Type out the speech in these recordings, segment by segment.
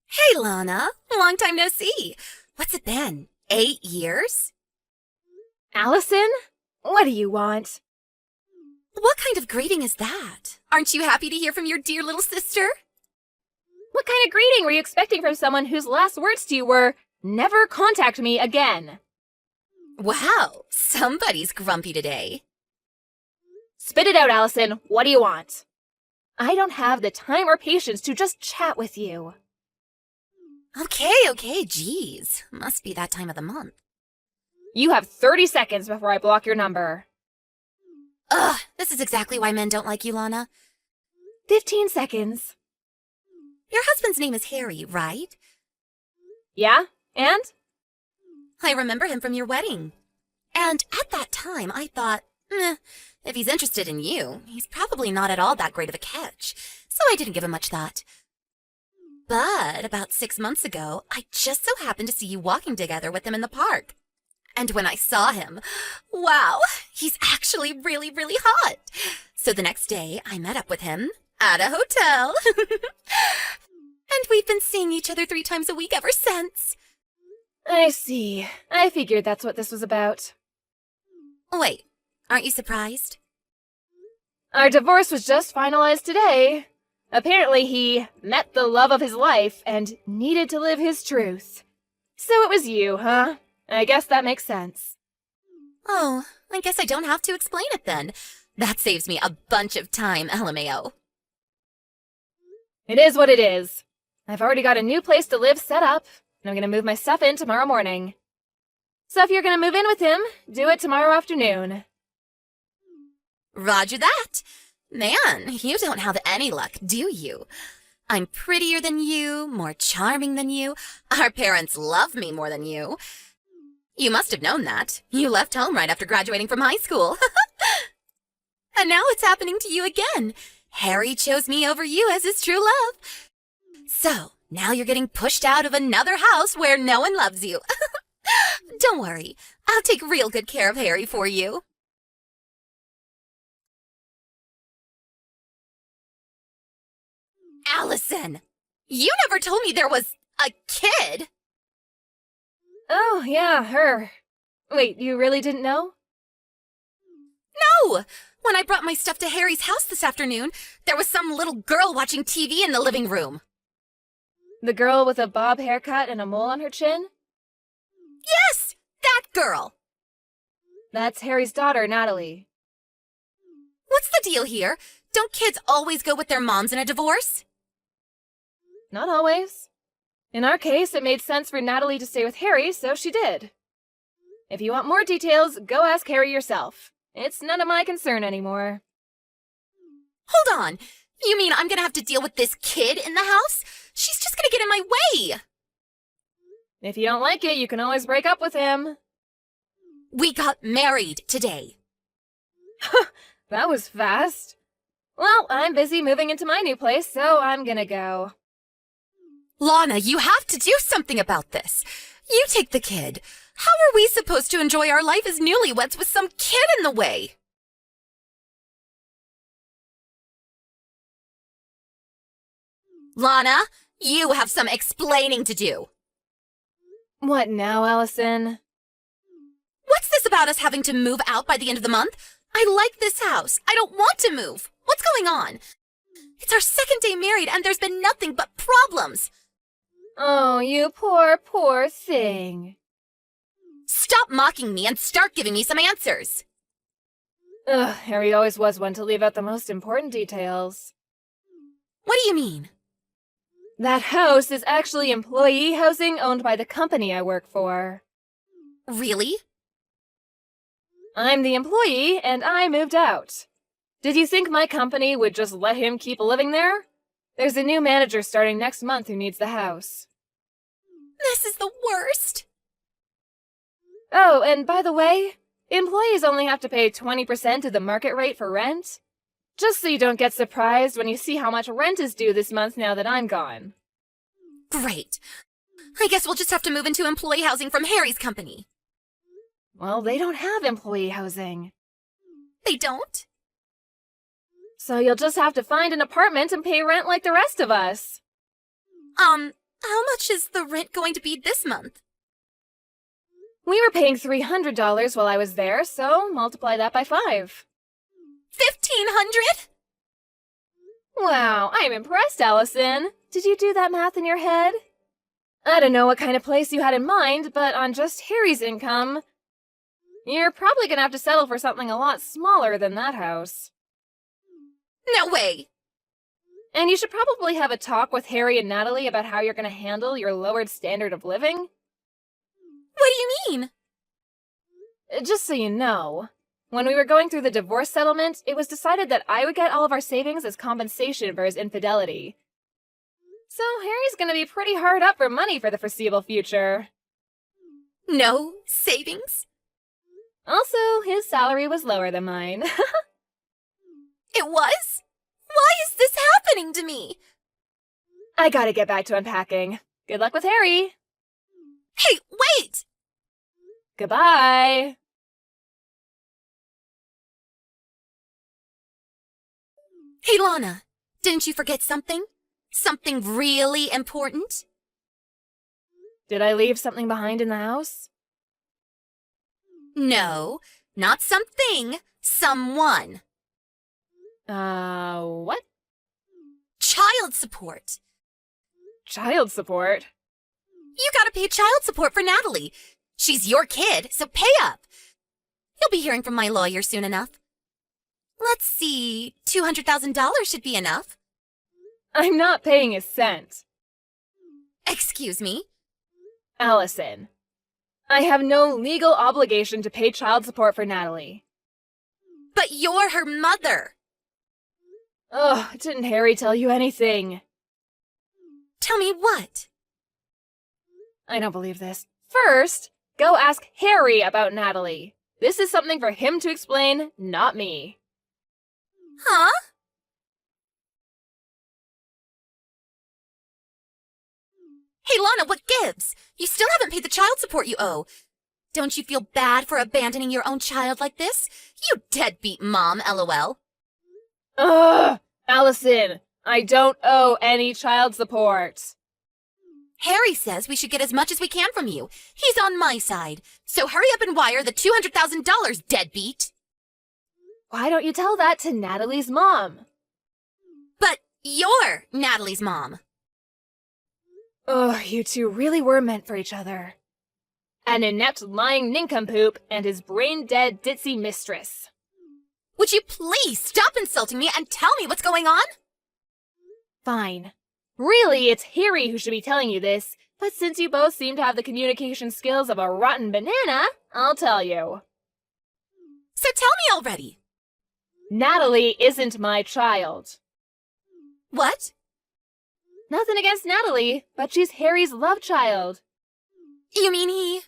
Hey, Lana. Long time no see. What's it been? 8 years? Allison? What do you want? What kind of greeting is that? Aren't you happy to hear from your dear little sister? What kind of greeting were you expecting from someone whose last words to you were, "Never contact me again"? Wow, somebody's grumpy today. Spit it out, Allison. What do you want? I don't have the time or patience to just chat with you. Okay, geez. Must be that time of the month. You have 30 seconds before I block your number. Ugh, this is exactly why men don't like you, Lana. 15 seconds. Your husband's name is Harry, right? Yeah? And? I remember him from your wedding. And at that time, I thought, if he's interested in you, he's probably not at all that great of a catch, so I didn't give him much thought. But about 6 months ago, I just so happened to see you walking together with him in the park. And when I saw him, wow, he's actually really, really hot. So the next day, I met up with him at a hotel. And we've been seeing each other 3 times a week ever since. I see. I figured that's what this was about. Wait, aren't you surprised? Our divorce was just finalized today. Apparently he met the love of his life and needed to live his truth. So it was you, huh? I guess that makes sense. Oh, I guess I don't have to explain it then. That saves me a bunch of time, LMAO. It is what it is. I've already got a new place to live set up, and I'm gonna move my stuff in tomorrow morning. So if you're gonna move in with him, do it tomorrow afternoon. Roger that. Man, you don't have any luck, do you? I'm prettier than you, more charming than you. Our parents love me more than you. You must have known that. You left home right after graduating from high school. And now it's happening to you again. Harry chose me over you as his true love. So, now you're getting pushed out of another house where no one loves you. Don't worry, I'll take real good care of Harry for you. Allison, you never told me there was a kid. Oh, yeah, her. Wait, you really didn't know? No! When I brought my stuff to Harry's house this afternoon, there was some little girl watching TV in the living room. The girl with a bob haircut and a mole on her chin? Yes! That girl! That's Harry's daughter, Natalie. What's the deal here? Don't kids always go with their moms in a divorce? Not always. In our case, it made sense for Natalie to stay with Harry, so she did. If you want more details, go ask Harry yourself. It's none of my concern anymore. Hold on! You mean I'm gonna have to deal with this kid in the house? She's just gonna get in my way! If you don't like it, you can always break up with him. We got married today. That was fast. Well, I'm busy moving into my new place, so I'm gonna go. Lana, you have to do something about this. You take the kid. How are we supposed to enjoy our life as newlyweds with some kid in the way? Lana, you have some explaining to do. What now, Allison? What's this about us having to move out by the end of the month? I like this house. I don't want to move. What's going on? It's our second day married and there's been nothing but problems. Oh, you poor, poor thing. Stop mocking me and start giving me some answers. Ugh, Harry always was one to leave out the most important details. What do you mean? That house is actually employee housing owned by the company I work for. Really? I'm the employee, and I moved out. Did you think my company would just let him keep living there? There's a new manager starting next month who needs the house. This is the worst. Oh, and by the way, employees only have to pay 20% of the market rate for rent. Just so you don't get surprised when you see how much rent is due this month now that I'm gone. Great. I guess we'll just have to move into employee housing from Harry's company. Well, they don't have employee housing. They don't? So you'll just have to find an apartment and pay rent like the rest of us. How much is the rent going to be this month? We were paying $300 while I was there, so multiply that by 5. 1,500? Wow, I'm impressed, Allison. Did you do that math in your head? I don't know what kind of place you had in mind, but on just Harry's income, you're probably gonna have to settle for something a lot smaller than that house. No way! And you should probably have a talk with Harry and Natalie about how you're gonna handle your lowered standard of living. What do you mean? Just so you know, when we were going through the divorce settlement, it was decided that I would get all of our savings as compensation for his infidelity. So Harry's gonna be pretty hard up for money for the foreseeable future. No savings? Also, his salary was lower than mine. It was? Why is this happening to me? I gotta get back to unpacking. Good luck with Harry. Hey, wait! Goodbye. Hey, Lana, didn't you forget something? Something really important? Did I leave something behind in the house? No, not something, someone. What? Child support. Child support? You gotta pay child support for Natalie. She's your kid, so pay up. You'll be hearing from my lawyer soon enough. Let's see, $200,000 should be enough. I'm not paying a cent. Excuse me? Allison, I have no legal obligation to pay child support for Natalie. But you're her mother. Ugh, didn't Harry tell you anything? Tell me what? I don't believe this. First, go ask Harry about Natalie. This is something for him to explain, not me. Huh? Hey, Lana, what gives? You still haven't paid the child support you owe. Don't you feel bad for abandoning your own child like this? You deadbeat mom, LOL. Ugh! Allison, I don't owe any child support. Harry says we should get as much as we can from you. He's on my side. So hurry up and wire the $200,000, deadbeat. Why don't you tell that to Natalie's mom? But you're Natalie's mom. Ugh, you two really were meant for each other. An inept lying nincompoop and his brain-dead ditzy mistress. Would you please stop insulting me and tell me what's going on? Fine. Really, it's Harry who should be telling you this, but since you both seem to have the communication skills of a rotten banana, I'll tell you. So tell me already. Natalie isn't my child. What? Nothing against Natalie, but she's Harry's love child. You mean he...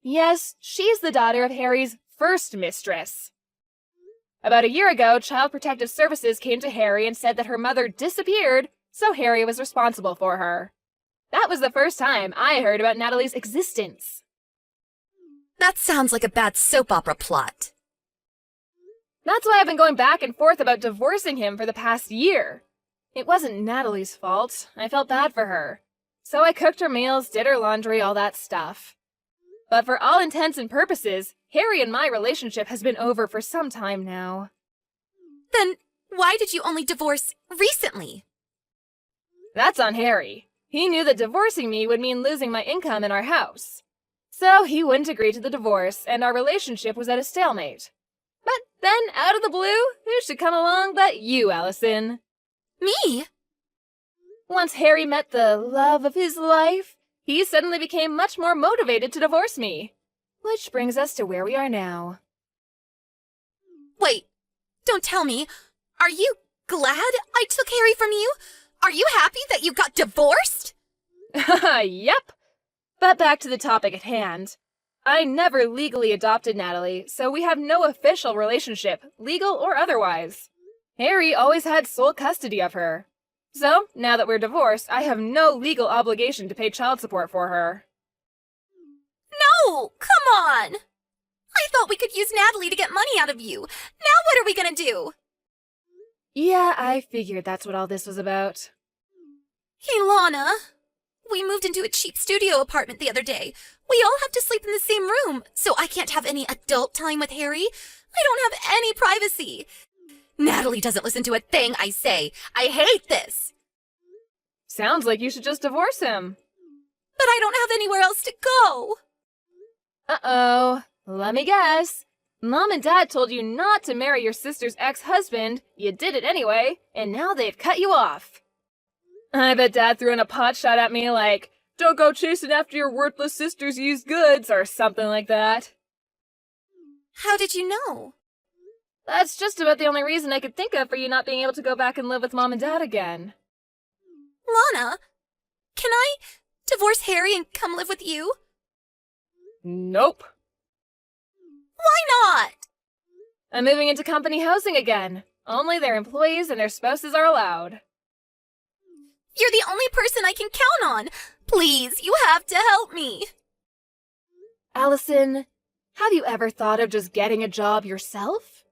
Yes, she's the daughter of Harry's first mistress. About a year ago, Child Protective Services came to Harry and said that her mother disappeared, so Harry was responsible for her. That was the first time I heard about Natalie's existence. That sounds like a bad soap opera plot. That's why I've been going back and forth about divorcing him for the past year. It wasn't Natalie's fault. I felt bad for her. So I cooked her meals, did her laundry, all that stuff. But for all intents and purposes, Harry and my relationship has been over for some time now. Then why did you only divorce recently? That's on Harry. He knew that divorcing me would mean losing my income in our house. So he wouldn't agree to the divorce, and our relationship was at a stalemate. But then, out of the blue, who should come along but you, Allison? Me? Once Harry met the love of his life, he suddenly became much more motivated to divorce me. Which brings us to where we are now. Wait, don't tell me. Are you glad I took Harry from you? Are you happy that you got divorced? Yep. But back to the topic at hand. I never legally adopted Natalie, so we have no official relationship, legal or otherwise. Harry always had sole custody of her. So, now that we're divorced, I have no legal obligation to pay child support for her. No, come on. I thought we could use Natalie to get money out of you. Now what are we gonna do? Yeah, I figured that's what all this was about. Hey, Lana. We moved into a cheap studio apartment the other day. We all have to sleep in the same room, so I can't have any adult time with Harry. I don't have any privacy. Natalie doesn't listen to a thing I say. I hate this. Sounds like you should just divorce him. But I don't have anywhere else to go. Uh-oh. Let me guess. Mom and Dad told you not to marry your sister's ex-husband. You did it anyway, and now they've cut you off. I bet Dad threw in a pot shot at me like, "Don't go chasing after your worthless sister's used goods," or something like that. How did you know? That's just about the only reason I could think of for you not being able to go back and live with Mom and Dad again. Lana, can I divorce Harry and come live with you? Nope. Why not? I'm moving into company housing again. Only their employees and their spouses are allowed. You're the only person I can count on. Please, you have to help me. Allison, have you ever thought of just getting a job yourself?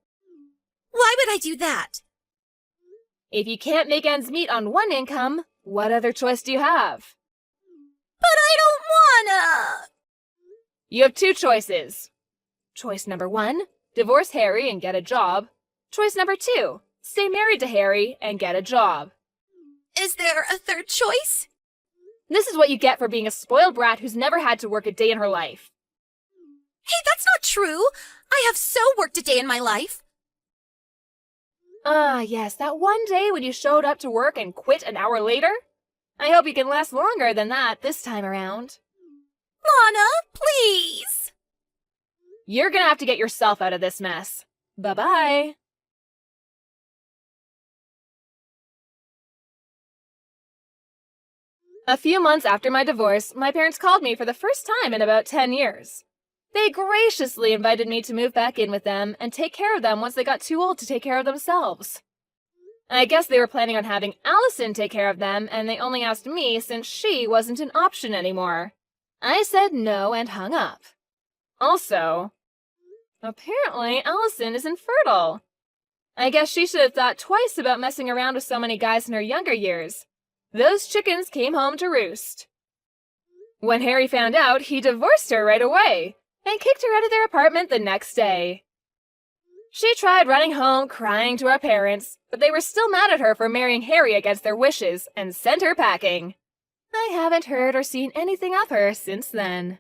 Why would I do that? If you can't make ends meet on one income, what other choice do you have? But I don't wanna. You have two choices. Choice number 1, divorce Harry and get a job. Choice number 2, stay married to Harry and get a job. Is there a third choice? This is what you get for being a spoiled brat who's never had to work a day in her life. Hey, that's not true. I have so worked a day in my life. Ah, yes, that one day when you showed up to work and quit an hour later? I hope you can last longer than that this time around. Lana, please. You're gonna have to get yourself out of this mess. Bye-bye. A few months after my divorce, my parents called me for the first time in about 10 years. They graciously invited me to move back in with them and take care of them once they got too old to take care of themselves. I guess they were planning on having Allison take care of them, and they only asked me since she wasn't an option anymore. I said no and hung up. Also, apparently Allison is infertile. I guess she should have thought twice about messing around with so many guys in her younger years. Those chickens came home to roost. When Harry found out, he divorced her right away and kicked her out of their apartment the next day. She tried running home crying to our parents, but they were still mad at her for marrying Harry against their wishes and sent her packing. I haven't heard or seen anything of her since then.